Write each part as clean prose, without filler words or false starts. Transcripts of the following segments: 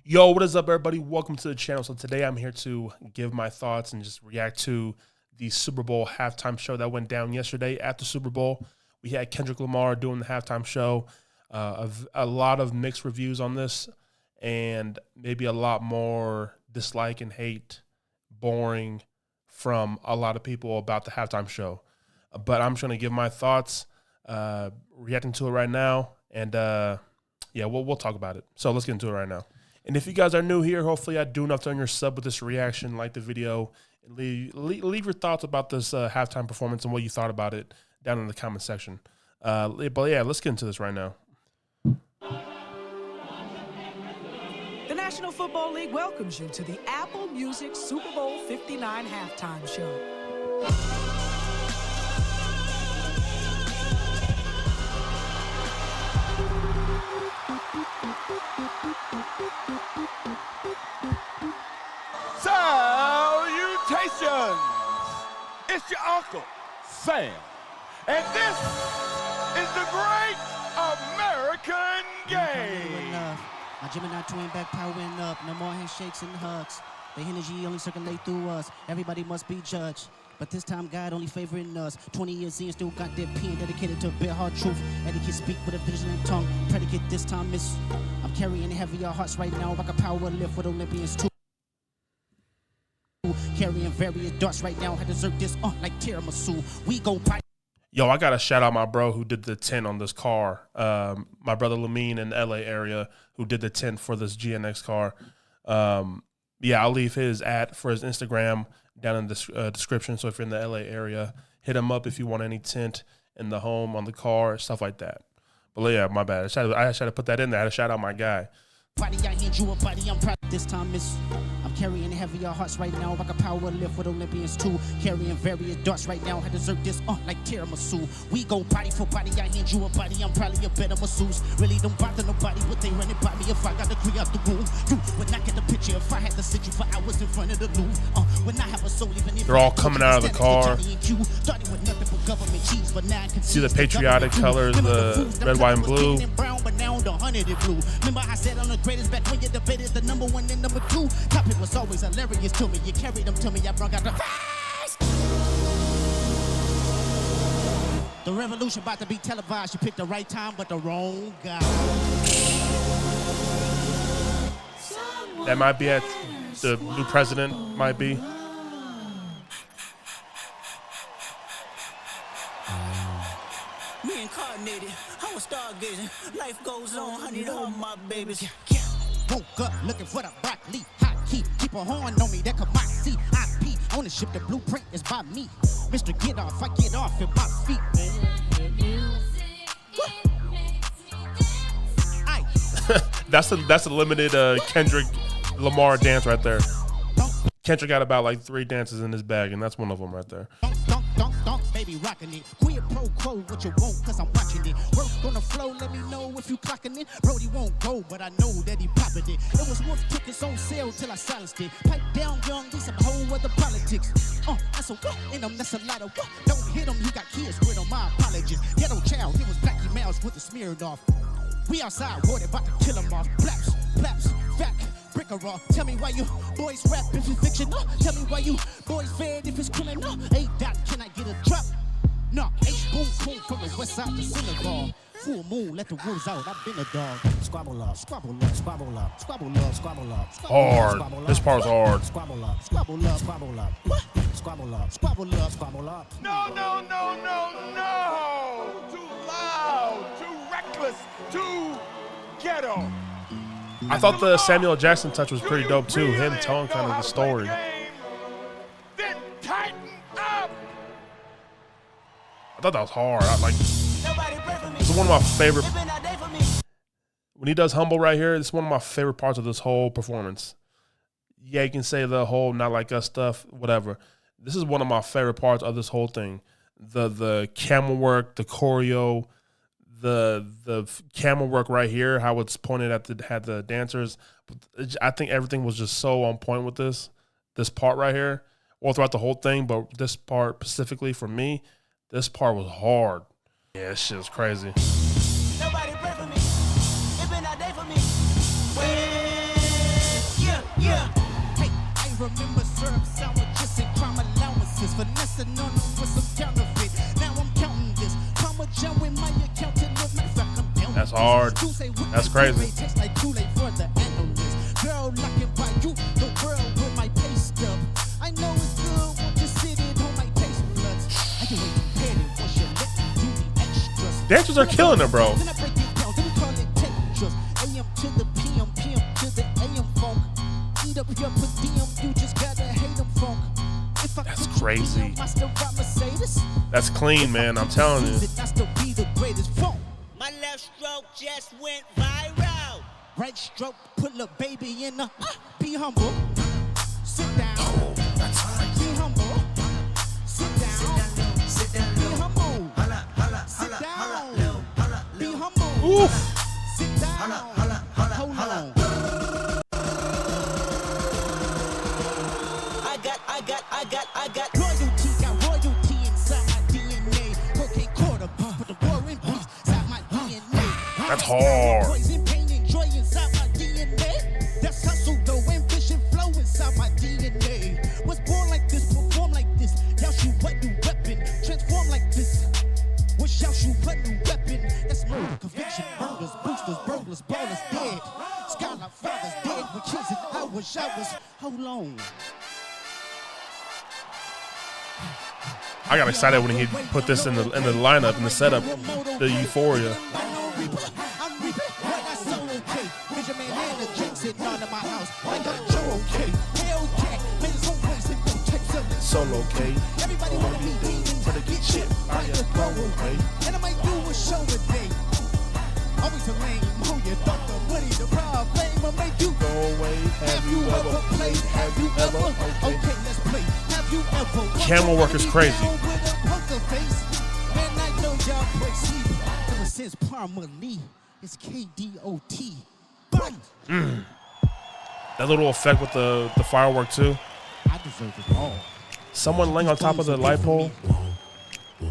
Yo, what is up, everybody? Welcome to the channel. So today I'm here to give my thoughts and just react to the Super Bowl halftime show that went down yesterday. At the Super Bowl, we had Kendrick Lamar doing the halftime show. A lot of mixed reviews on this, and maybe a lot more dislike and hate, boring from a lot of people about the halftime show. But I'm just going to give my thoughts, reacting to it right now, and yeah, we'll talk about it. So let's get into it right now. And if you guys are new here, hopefully I do enough to earn your sub with this reaction. Like the video, and leave your thoughts about this halftime performance and what you thought about it down in the comment section. But yeah, let's get into this right now. The National Football League welcomes you to the Apple Music Super Bowl 59 halftime show. Salutations! It's your Uncle Sam, and this is the Great American Game. My Gemini twin back powering up. No more handshakes and hugs. The energy only circulate through us. Everybody must be judged. But this time, God only favoring us. 20 years in, still got that pen dedicated to bare hard truth. Etiquette speak with a vigilant tongue. Predicate this time is I'm carrying heavier hearts right now. Like a power lift with Olympians too. Carrying various darts right now. I deserve this like tiramisu. We go by. Yo, I got to shout out my bro who did the tint on this car. My brother Lamine in the LA area who did the tint for this GNX car. Yeah, I'll leave his for his Instagram down in the description. So if you're in the LA area, hit him up if you want any tint in the home, on the car, stuff like that. But yeah, my bad. I tried to put that in there. I had to shout out my guy. Body, I hand you a body, I'm proud. This time I'm carrying heavier hearts right now. Like a power lift with Olympians too. Carrying various darts right now. I deserve this like tiramisu. We go body for body, I hand you a body. I'm probably a better masseuse. Really don't bother nobody, but they running by me. If I got to clear out the room, you would not get the picture if I had to sit you for hours in front of the Louvre. When I have a soul, even if they're all coming out of the car. See the patriotic colors, the red, white, and blue. Remember I said on the greatest back when you debated the number one and number two. Topic was always hilarious to me. You carried them to me. I brought out the face. The revolution about to be televised. You picked the right time, but the wrong guy. That might be at the new president. Might be. Reincarnated, I was stargazing. Life goes on, honey, to all my babies. Yeah. Woke up looking for the broccoli. Hot key, keep a horn on me that could my see. IP, ownership, the blueprint is by me. Mr. Get Off, I get off at my feet. That's a limited Kendrick Lamar dance right there. Kendrick got about like 3 dances in his bag, and that's one of them right there. Baby rocking it. Queer pro quo, what you want, cause I'm watching it. Work on the flow, let me know if you clocking it. Brody won't go, but I know that he popping it. It was worth tickets on sale till I silenced it. Pipe down young, these some whole other politics. That's a what in them, that's a lot of what. Don't hit him, he got kids with him, my apologies. Ghetto child, it was Blackie Mouse with the smeared off. We outside, worried about to kill him off. Flaps, fat. Brick or raw. Tell me why you boys rap if it's fiction. No. Tell me why you boys fed if it's criminal. No. Hey, Doc, can I get a drop? No. H boom cool from the west side to Senegal. Full moon, let the wolves out. I've been a dog. Squabble up, squabble up, squabble up, squabble up, squabble up. Hard. This part's hard. Squabble up, squabble up, squabble up. What? Squabble up, squabble up, squabble up. No, no, no, no, no! Too loud, too reckless, too ghetto. I thought the Samuel Jackson touch was pretty dope too. Him telling kind of the story. Then tighten up. I thought that was hard. This is one of my favorite. When he does Humble right here, it's one of my favorite parts of this whole performance. Yeah, you can say the whole not like us stuff, whatever. This is one of my favorite parts of this whole thing. The camera work, the choreo. The camera work right here, how it's pointed at the dancers. I think everything was just so on point with this part right here, all throughout the whole thing. But this part specifically for me, this part was hard. Yeah, this shit was crazy. Nobody pray for me. It been a day for me. remember syrup, sandwiches, and crime allowances. Finessing on them with some counterfeit. Now I'm counting this. Parmesan with my accountant. No matter I'm down. That's hard. That's crazy. Tastes like Kool-Aid for the analyst. Girl, I can buy you the world with my pay stub. I know it's good. Won't you sit it on my taste buds? I can wait to get it once you let me do the extras. Dancers are killing it, bro. Then I break it down. Then we call it Tetris. AM to the PM, PM to the AM funk. Eat up your per diem. You just gotta hate them funk. If I That's could crazy. PM, I still ride Mercedes. That's clean, man. I'm telling you. I still be the greatest funk. My left stroke just went viral. Right stroke, pull up, baby, in the be humble. Sit down. Be humble. Sit down. Be humble. Sit down. Be humble. Oof. Sit down. Hold on. I got royalty inside my DNA. Cocaine quarter, put the war in peace inside my DNA. That's hard. Poison, pain, and joy inside my DNA. That's hustle, though, ambition, flow inside my DNA. Was born like this, perform like this. Y'all shoot what new weapon, transform like this. Wish y'all shoot what new weapon. That's murder, conviction, murders, boosters, burglars, ballers dead. Skylar fathers dead with kids and I wish I was. Hold on. I got excited when he put this in the lineup, in the setup, the Euphoria. Solo K. Everybody wanna be eating to get shit by your throw away. And I might do a show today. Always a lame, who you thought the money, the problem will make you Go away. Have you ever played? Have you ever? Okay, let's play. Have you ever? Camera work is crazy. Man, I know y'all break sleep. Ever since Parma Lee, it's KDOT. Bang! That little effect with the firework too. I deserve it all. Someone laying on top of the light pole.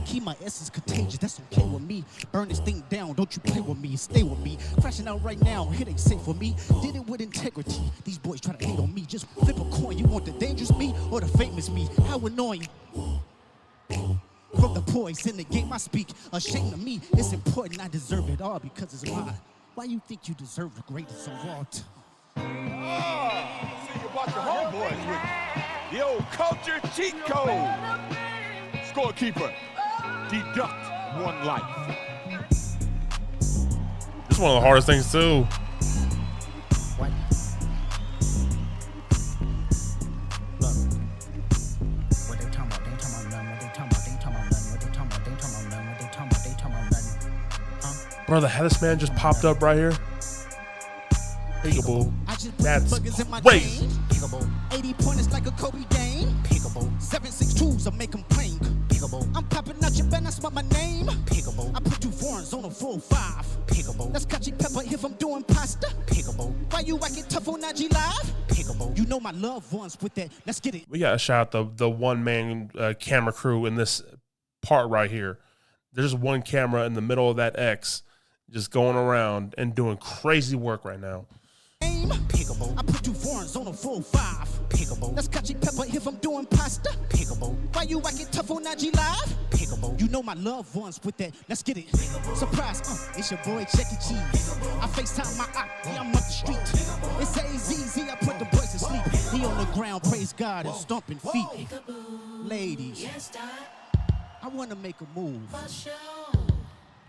Keep my essence contagious, that's okay with me. Burn this thing down, don't you play with me, stay with me. Crashing out right now, it ain't safe for me. Did it with integrity. These boys try to hate on me. Just flip a coin, you want the dangerous me or the famous me? How annoying. From the boys in the game I speak, ashamed of me. It's important, I deserve it all because it's mine. Why you think you deserve the greatest of all time? See you brought your homeboys with you. The old culture cheat code. Scorekeeper, deduct one life. This is one of the hardest things too. What? Look. What they talking about? They ain't talking about nothing. What they talking about? They ain't talking about nothing. What they talking about? They ain't talking about nothing. What they talking about? They ain't talking about nothing. Brother, how this man just popped up right here. Peekaboo. I just put That's buggers in my crazy. chain. Peekaboo. 80 pointers like a Kobe game. Peekaboo. 7.62s, I make them plain. Peekaboo. I'm popping out your band, that's what my name. Peekaboo. I put 2 foreigns on a 4-5. Peekaboo. That's Kachi Pepper if I'm doing pasta. Peekaboo. Why you acting tough on IG Live? Peekaboo. You know my loved ones with that. Let's get it. We gotta shout out the one-man camera crew in this part right here. There's one camera in the middle of that X just going around and doing crazy work right now. Peekaboo. I put 2 foreigns on a 4-5. Peekaboo. That's Kachi Pepper if I'm doing pasta. Peekaboo. Why you acting tough on IG Live? Peekaboo. You know my loved ones with that. Let's get it. Surprise, it's your boy Chuck E. Cheese. I FaceTime my eye, yeah, I'm up the street. It's AZZ, I put the boys to sleep. He on the ground, praise God, and stomping feet. Ladies, I want to make a move.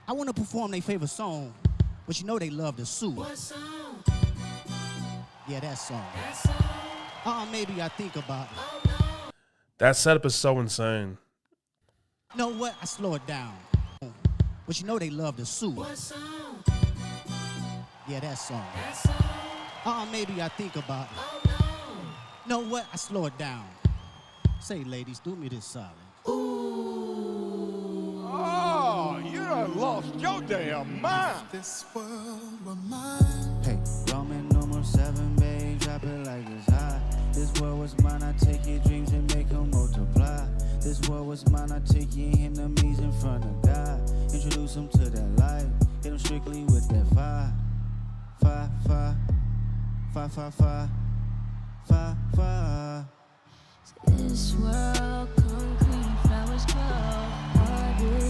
I want to perform their favorite song, but you know they love to sue. What song? Yeah, that song. Maybe I think about it. That setup is so insane. You know what? I slow it down. But you know they love to sue. What song? Yeah, that song. Maybe I think about it. You know what? I slow it down. Say, ladies, do me this solid. Oh, you done lost your damn mind. This world were mine. Hey, Roman numeral 7, babe, drop it like it's hot. This world was mine, I take your dreams and make them multiply. This world was mine, I take your enemies in front of God. Introduce them to that life, hit them strictly with that fire. Fire, fire, fire, fire, fire, fire, fire.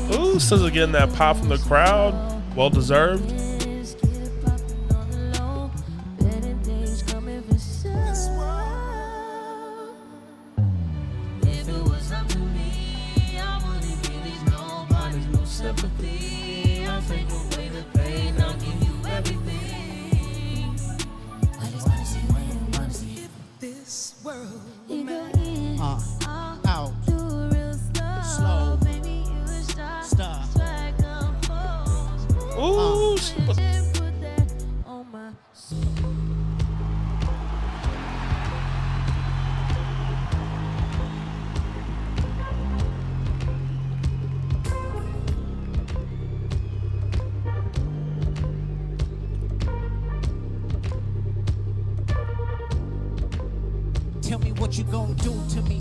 Ooh, SZA getting that pop from the crowd. Well deserved. Out. Slow. Stop. Ooh, Tell me what you gonna do to me.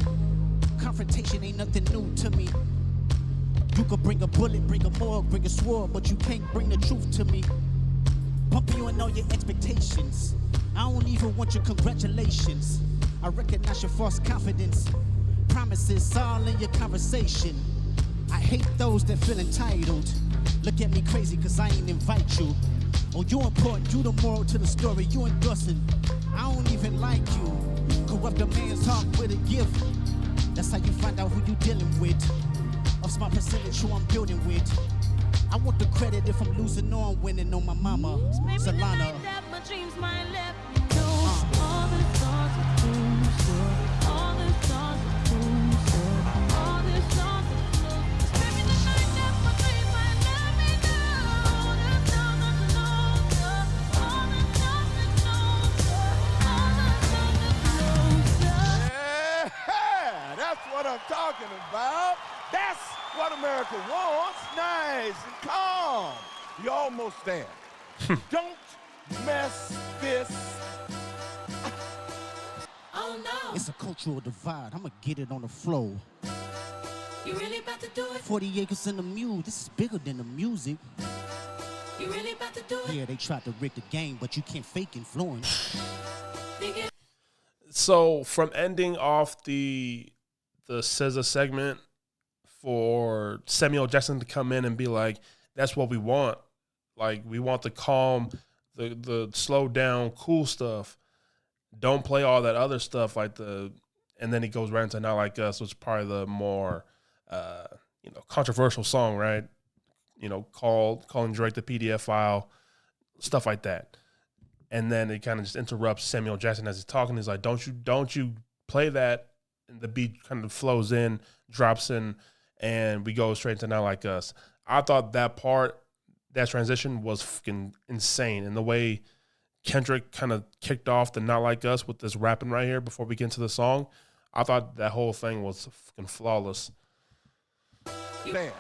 Confrontation ain't nothing new to me. You could bring a bullet, bring a morgue, bring a sword, but you can't bring the truth to me. Pumping you in all your expectations. I don't even want your congratulations. I recognize your false confidence. Promises all in your conversation. I hate those that feel entitled. Look at me crazy cause I ain't invite you. Oh, you important, you the moral to the story, you endorsing. I don't even like you. Corrupt a man's heart with a gift. That's how you find out who you dealing with. Of smart percentage who I'm building with. I want the credit if I'm losing or I'm winning on my mama, Solana. What I'm talking about. That's what America wants. Nice and calm. You almost there. Don't mess this. Oh no. It's a cultural divide. I'ma get it on the flow. You really about to do it? 40 acres in the mule. This is bigger than the music. You really about to do it? Yeah, they tried to rig the game, but you can't fake influence. So from ending off the SZA segment for Samuel Jackson to come in and be like, that's what we want. Like, we want the calm, the slow down, cool stuff. Don't play all that other stuff like and then he goes right into Not Like Us, which is probably the more, controversial song, right? Calling Drake the PDF file, stuff like that. And then it kind of just interrupts Samuel Jackson as he's talking. He's like, don't you play that. And the beat kind of flows in, drops in, and we go straight to Not Like Us. I thought that transition was fucking insane. And the way Kendrick kind of kicked off the Not Like Us with this rapping right here before we get into the song, I thought that whole thing was fucking flawless. Man,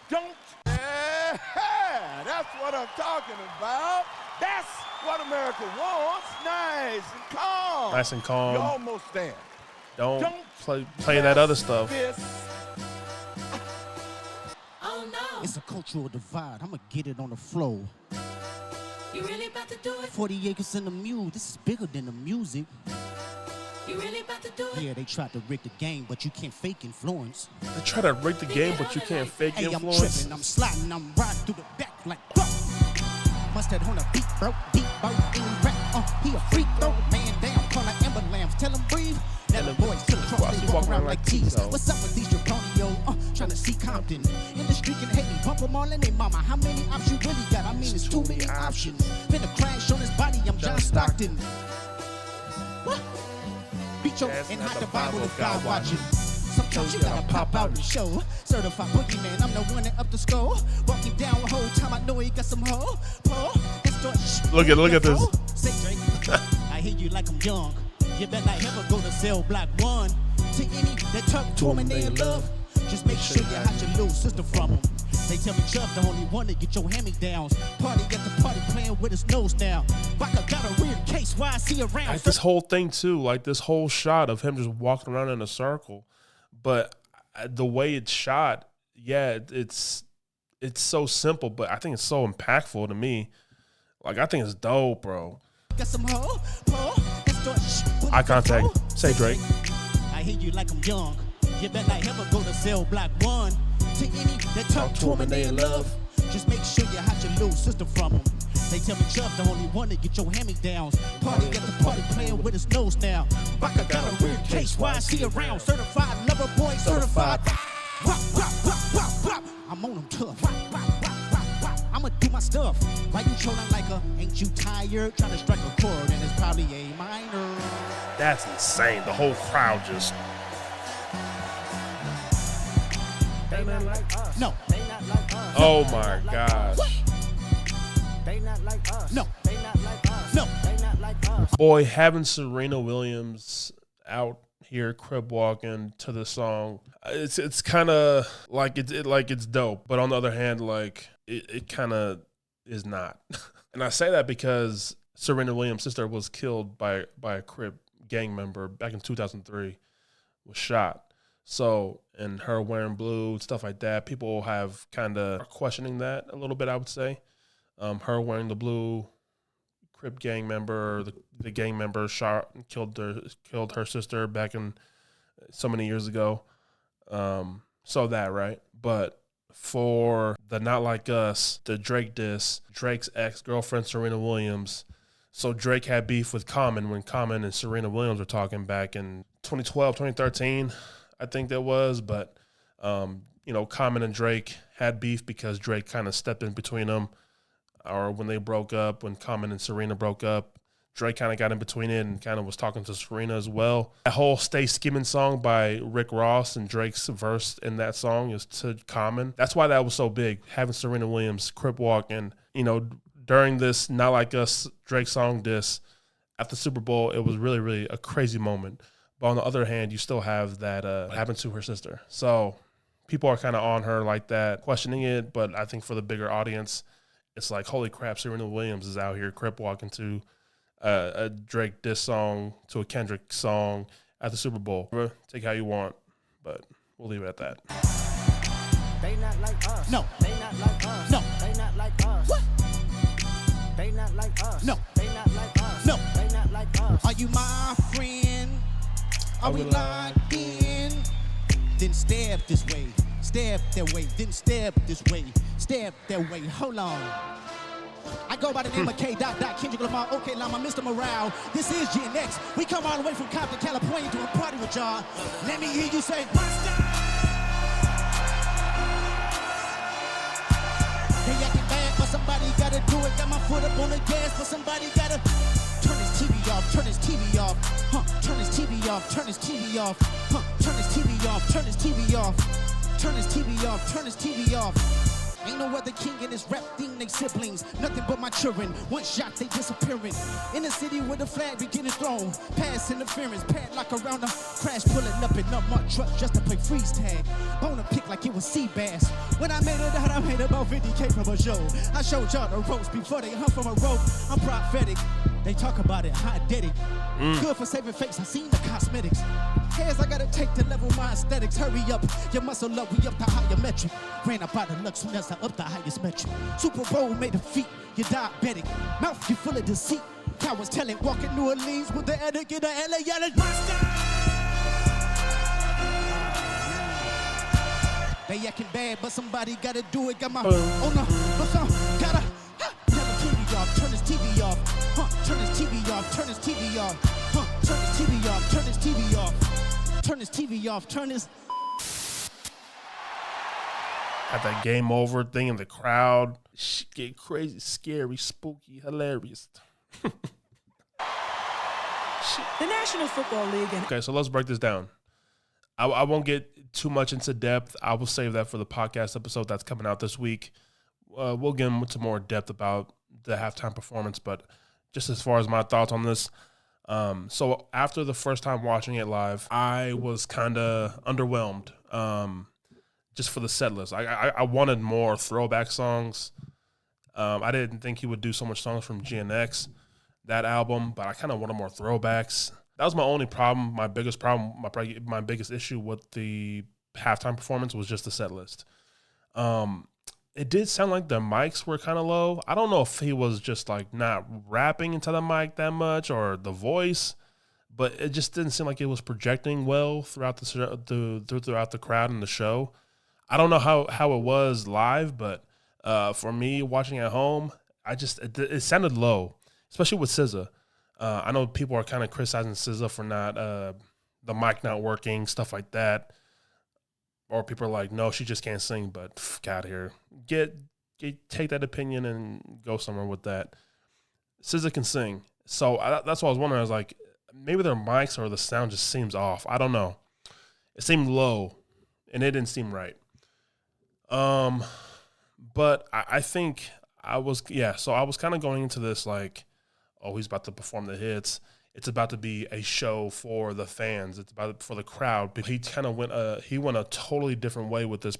don't. That's what I'm talking about. That's what America wants. Nice and calm. Nice and calm. You're almost there. Don't play that other stuff. Oh no. It's a cultural divide. I'ma get it on the flow. You really about to do it? 40 acres in the mule. This is bigger than the music. You really about to do it? Yeah, they tried to rig the game, but you can't fake influence. They try to rig the game, but you can't fake influence. I'm tripping, I'm sliding, I'm riding through the back like mustard on a beat, bro. Deep boat in rap. He a freak, throw the man down, call like Amber Lambs. Tell him breathe. Let the boys to the cross, they walk around like tees. What's up with these Japonio? Trying to see Compton. In the street can hate me, bump them all in they mama. How many options you really got? I mean, it's too many options. Finna crash on his body, I'm John Stockton. What? Beat your and hide the Bible if God watching. Sometimes you gotta pop out and show. Certified boogeyman, I'm the one that up the skull. Walking down the whole time, I know he got some hoe. Look at this. Say Drake, I hear you like I'm young. You better not ever go to cell block 1. To any that talk to him and they in love, just make sure you hide your little sister from them. They tell me Chubb the only one to get your hand-me-downs. Party at the party playing with his nose down. Baka got a weird case, why I see around. Like this whole thing too, like this whole shot of him just walking around in a circle. But the way it's shot, yeah, it's so simple, but I think it's so impactful to me. Like, I think it's dope, bro. Got some hoe, Eye contact. Say Drake. I hear you like I'm young. You better not ever go to cell block 1. To any that talk to him and they in love, just make sure you hide your little sister from them. They tell me Chubb the only one to get your hand-me-downs. Party at the party playing with his nose now. Baka got a weird case, why is he around? Certified lover boy, certified. Wop, wop, wop, wop, wop. I'm on him tough. Wop, wop, wop, wop, wop. I'ma do my stuff. Why you trolling like a, ain't you tired? Trying to strike a chord and it's probably A minor. That's insane. The whole crowd just. They not like us. No. They not like us. Oh my gosh. They not like us. No. They not like us. No. They not like us. Boy, having Serena Williams out here crib walking to the song, it's kind of like it's dope, but on the other hand, like it kind of is not. And I say that because Serena Williams' sister was killed by a crib gang member back in 2003, was shot. So, and her wearing blue, stuff like that, people have kind of questioning that a little bit, I would say. Her wearing the blue, Crip gang member, the gang member shot and killed her sister back in so many years ago. So that, right? But for the Not Like Us, the Drake diss, Drake's ex-girlfriend Serena Williams. So Drake had beef with Common when Common and Serena Williams were talking back in 2012, 2013. I think that was, but, Common and Drake had beef because Drake kind of stepped in between them, or when they broke up, when Common and Serena broke up, Drake kind of got in between it and kind of was talking to Serena as well. That whole Stay Skimming song by Rick Ross and Drake's verse in that song is to Common. That's why that was so big, having Serena Williams crip walk. And, during this Not Like Us Drake song diss after Super Bowl, it was really, really a crazy moment. But on the other hand, you still have that happened to her sister. So people are kind of on her like that, questioning it. But I think for the bigger audience, it's like, holy crap, Serena Williams is out here crip walking to a Drake diss song to a Kendrick song at the Super Bowl. Take how you want, but we'll leave it at that. They not like us. No. They not like us. No. They not like us. What? They not like us. No. They not like us. No. They not like us. Are you my friend? Are we locked in? Then step this way, step that way, then step this way, step that way. Hold on. I go by the name of K. Kendrick Lamar, okay, Llama, Mr. Morale. This is Gen X. We come all the way from Compton, California to a party with y'all. Let me hear you say, Busta! They acting bad, but somebody gotta do it. Got my foot up on the gas, but somebody gotta turn his TV off, turn his TV off. Turn his TV off, turn his TV off. Turn his TV off, turn his TV off. Turn his TV off, turn his TV off. Ain't no other king in this rap thing, they siblings. Nothing but my children. One shot, they disappearing. In the city with the flag beginning thrown. Pass interference, padlock around the crash, pulling up in a marked truck just to play freeze tag. Bone a pick like it was sea bass. When I made it out, I made about 50K from a show. I showed y'all the ropes before they hung from a rope. I'm prophetic. They talk about it, I did it. Good for saving face, I seen the cosmetics. Hairs I gotta take to level my aesthetics. Hurry up, your muscle up, we up the higher metric. Ran up out of luck soon as I up the highest metric. Super Bowl made a feat, you diabetic. Mouth you full of deceit. Cowards telling, walking New Orleans with the etiquette of LA yelling, Busta! They acting bad, but somebody gotta do it. Got my owner, but some gotta tell the TV off, turn his TV off. Turn his TV off, turn his TV off. Turn his TV off, turn his TV off. Turn his TV off, turn his. Got that game over thing in the crowd. Shit get crazy, scary, spooky, hilarious. The National Football League and Okay, so let's break this down. I won't get too much into depth. I will save that for the podcast episode that's coming out this week. We'll get into more depth about the halftime performance, but just as far as my thoughts on this. So after the first time watching it live, I was kind of underwhelmed just for the set list. I wanted more throwback songs. I didn't think he would do so much songs from GNX, that album, but I kind of wanted more throwbacks. That was my only problem. My biggest problem, my biggest issue with the halftime performance was just the set list. It did sound like the mics were kind of low. I don't know if he was just like not rapping into the mic that much or the voice, but it just didn't seem like it was projecting well throughout throughout the crowd and the show. I don't know how it was live, but for me watching at home, it sounded low, especially with SZA. I know people are kind of criticizing SZA for not the mic not working, stuff like that. Or people are like, no, she just can't sing, but get out of here. Take that opinion and go somewhere with that. SZA can sing. So that's what I was wondering. I was like, maybe their mics or the sound just seems off. I don't know. It seemed low, and it didn't seem right. But I think so I was kind of going into this like, oh, he's about to perform the hits. It's about to be a show for the fans. It's for the crowd. But he kind of went a totally different way with this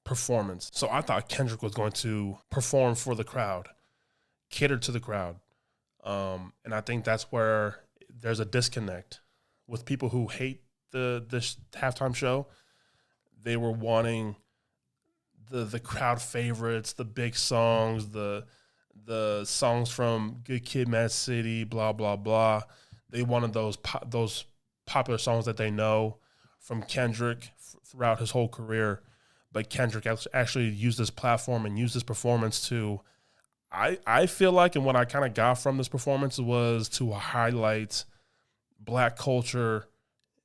performance. So I thought Kendrick was going to perform for the crowd, cater to the crowd. And I think that's where there's a disconnect with people who hate this halftime show. They were wanting the crowd favorites, the big songs, the songs from Good Kid, Mad City, blah blah blah. They wanted those popular songs that they know from Kendrick throughout his whole career. But Kendrick actually used this platform and used this performance to, I feel like, and what I kind of got from this performance was to highlight Black culture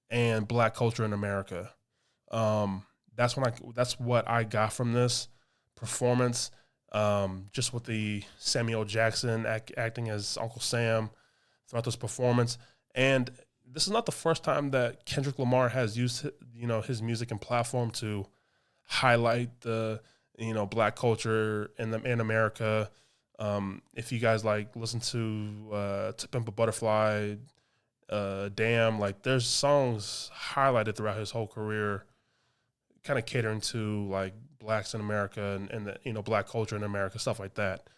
and Black culture in America. That's what I got from this performance. Just with the Samuel Jackson acting as Uncle Sam throughout this performance. And this is not the first time that Kendrick Lamar has used, his music and platform to highlight the, Black culture in America. If you guys listen to Pimp a Butterfly, Damn, there's songs highlighted throughout his whole career, kind of catering to Blacks in America and the, Black culture in America, stuff like that.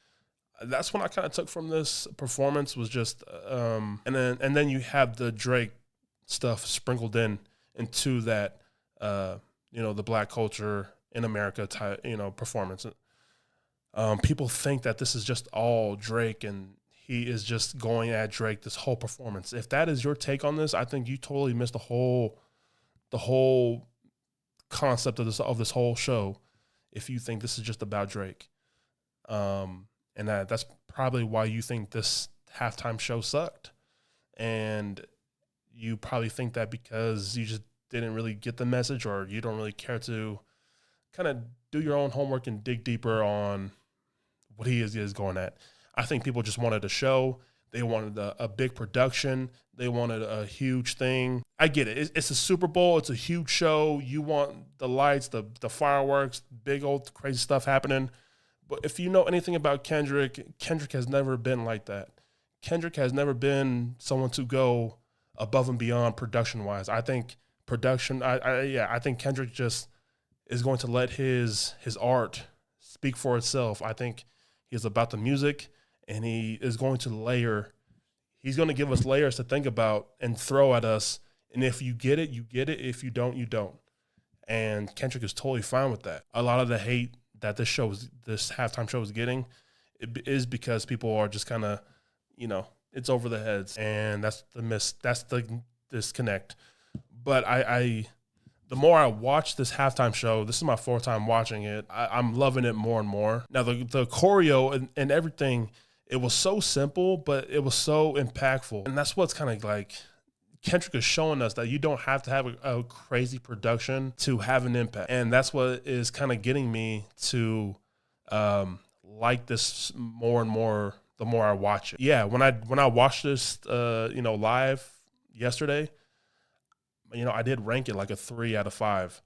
That's what I kind of took from this performance, was just, and then you have the Drake stuff sprinkled into that, the Black culture in America type, performance. People think that this is just all Drake and he is just going at Drake this whole performance. If that is your take on this, I think you totally missed the whole concept of this whole show if you think this is just about Drake. And that's probably why you think this halftime show sucked. And you probably think that because you just didn't really get the message, or you don't really care to kind of do your own homework and dig deeper on what he is going at. I think people just wanted a show. They wanted a big production. They wanted a huge thing. I get it. It's a Super Bowl. It's a huge show. You want the lights, the fireworks, big old crazy stuff happening. But if you know anything about Kendrick has never been like that. Kendrick has never been someone to go above and beyond production-wise. I think I think Kendrick just is going to let his art speak for itself. I think he's about the music, and he is going to he's going to give us layers to think about and throw at us. And if you get it, you get it. If you don't, you don't. And Kendrick is totally fine with that. A lot of the hate that this halftime show is getting is because people are just kind of, it's over the heads. And that's the disconnect. But the more I watch this halftime show, this is my fourth time watching it, I'm loving it more and more. Now, the choreo and everything, it was so simple, but it was so impactful. And that's what's kind of Kendrick is showing us, that you don't have to have a crazy production to have an impact. And that's what is kind of getting me to like this more and more the more I watch it. Yeah, when I watched this, live yesterday, I did rank it like a 3 out of 5.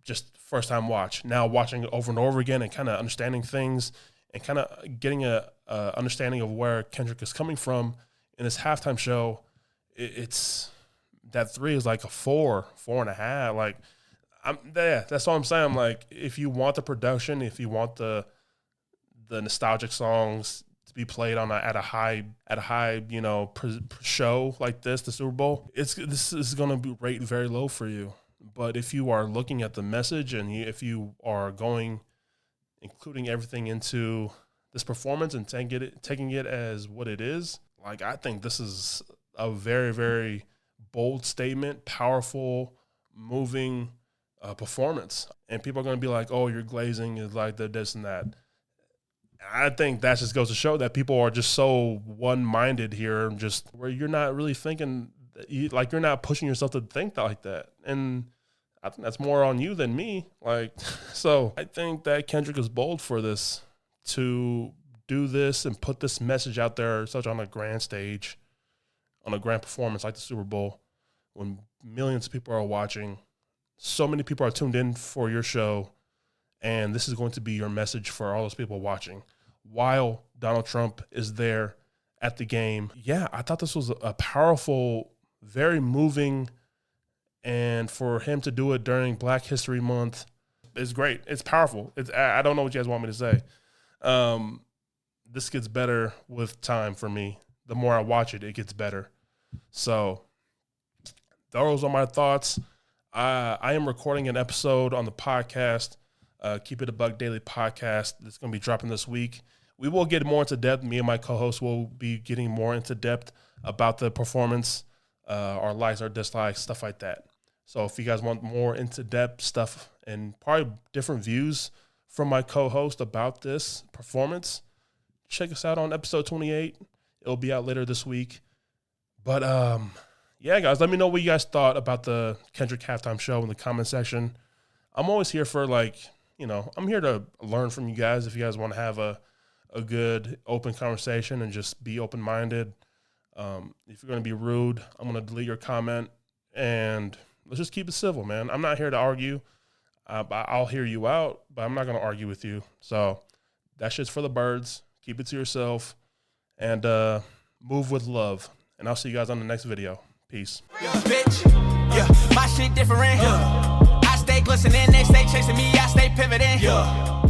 Just first time watch. Now watching it over and over again and kind of understanding things and kind of getting a understanding of where Kendrick is coming from in this halftime show, it's that 3 is like a 4.5. That's all I'm saying. If you want the production, if you want the nostalgic songs to be played at a high show like this, the Super Bowl, this is going to be rated very low for you. But if you are looking at the message and if you are including everything into this performance and taking it as what it is, Like, I think this is a very, very bold statement, powerful, moving performance. And people are going to be like, oh, you're glazing is like the this and that. I think that just goes to show that people are just so one-minded here, just where you're not really thinking, like you're not pushing yourself to think like that. And I think that's more on you than me. Like, so I think that Kendrick is bold for this, to do this and put this message out there such on a grand stage, on a grand performance like the Super Bowl, when millions of people are watching. So many people are tuned in for your show, and this is going to be your message for all those people watching while Donald Trump is there at the game. Yeah, I thought this was a powerful, very moving, and for him to do it during Black History Month is great. It's powerful. I don't know what you guys want me to say. This gets better with time for me. The more I watch it, it gets better. So those are my thoughts. I am recording an episode on the podcast, Keep It a Buck Daily podcast. It's going to be dropping this week. We will get more into depth. Me and my co-host will be getting more into depth about the performance, our likes, our dislikes, stuff like that. So if you guys want more into depth stuff and probably different views from my co-host about this performance, check us out on episode 28. It'll be out later this week. But yeah, guys, let me know what you guys thought about the Kendrick halftime show in the comment section. I'm always here for, like, you know, I'm here to learn from you guys. If you guys want to have a good open conversation and just be open-minded. If you're going to be rude, I'm going to delete your comment, and let's just keep it civil, man. I'm not here to argue. I'll hear you out, but I'm not going to argue with you. So that shit's for the birds. Keep it to yourself, and move with love. And I'll see you guys on the next video. Peace. Yeah, bitch. Yeah, my shit different. Yeah. I stay glistening, they stay chasing me, I stay pivoting. Yeah.